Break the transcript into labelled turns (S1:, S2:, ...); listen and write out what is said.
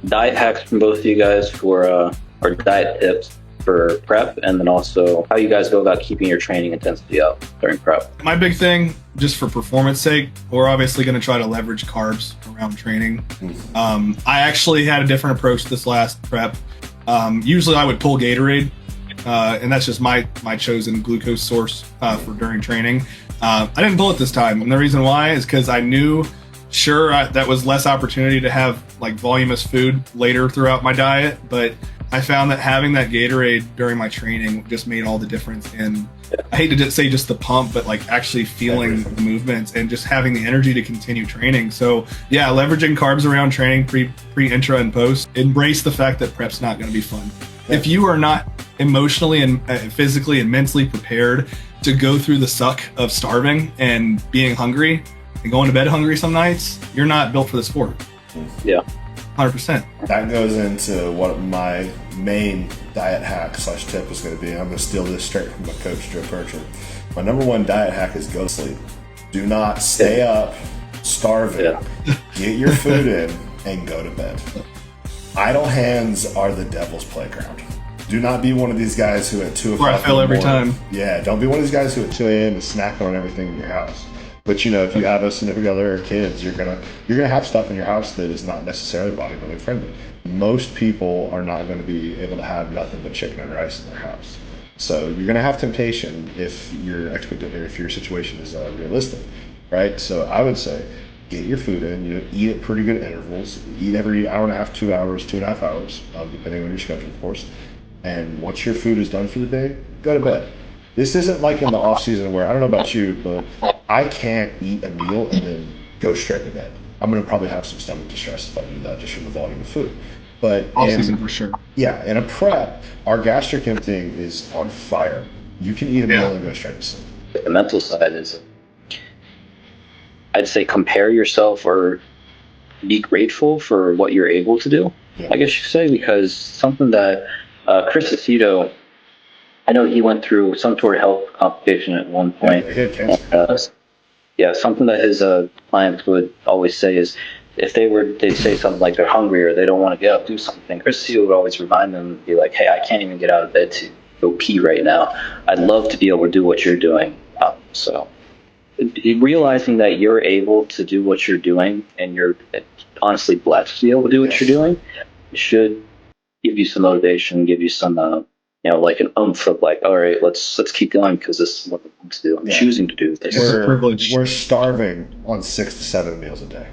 S1: diet hacks from both of you guys for or diet tips for prep, and then also how you guys go about keeping your training intensity up during prep.
S2: My big thing, just for performance sake, we're obviously going to try to leverage carbs around training. I actually had a different approach this last prep. Usually I would pull Gatorade, and that's just my chosen glucose source for during training. I didn't pull it this time, and the reason why is because I knew, that was less opportunity to have like voluminous food later throughout my diet, but I found that having that Gatorade during my training just made all the difference in, I hate to just say just the pump, but like actually feeling the movements and just having the energy to continue training. So yeah, leveraging carbs around training, pre, intra, and post. Embrace the fact that prep's not going to be fun. If you are not emotionally and physically and mentally prepared to go through the suck of starving and being hungry and going to bed hungry some nights, you're not built for the sport.
S1: Yeah.
S2: 100%.
S3: That goes into what my main diet hack / tip is going to be. I'm going to steal this straight from my coach, Joe Percher. My number one diet hack is go to sleep. Do not stay up starving. Yeah. Get your food in and go to bed. Idle hands are the devil's playground. Do not be one of these guys who at 2 o'clock
S2: Where I fail every time.
S3: Yeah, don't be one of these guys who at 2 a.m. is snacking on everything in your house. But if you have a significant other or kids, you're gonna have stuff in your house that is not necessarily bodybuilding friendly. Most people are not going to be able to have nothing but chicken and rice in their house. So you're gonna have temptation if your situation is realistic, right? So I would say get your food in. Eat at pretty good intervals. Eat every hour and a half, 2 hours, 2.5 hours, depending on your schedule, of course. And once your food is done for the day, go to bed. This isn't like in the off season where, I don't know about you, but I can't eat a meal and then go straight to bed. I'm going to probably have some stomach distress if I do that, just from the volume of food. But
S2: Off season for sure.
S3: Yeah, in a prep, our gastric emptying is on fire. You can eat a meal and go straight to sleep.
S1: The mental side is, I'd say, compare yourself or be grateful for what you're able to do. Yeah. I guess you could say, because something that Chris Aceto, I know he went through some sort of health complication at one point. Yeah, something that his clients would always say is, if they say something like they're hungry or they don't want to get up, do something, Chris Aceto would always remind them, be like, hey, I can't even get out of bed to go pee right now. I'd love to be able to do what you're doing. So realizing that you're able to do what you're doing, and you're honestly blessed to be able to do what you're doing, should give you some motivation, give you some like an oomph of like, all right, let's keep going, because this is what I want to do. I'm choosing to do this.
S3: We're starving on 6 to 7 meals a day.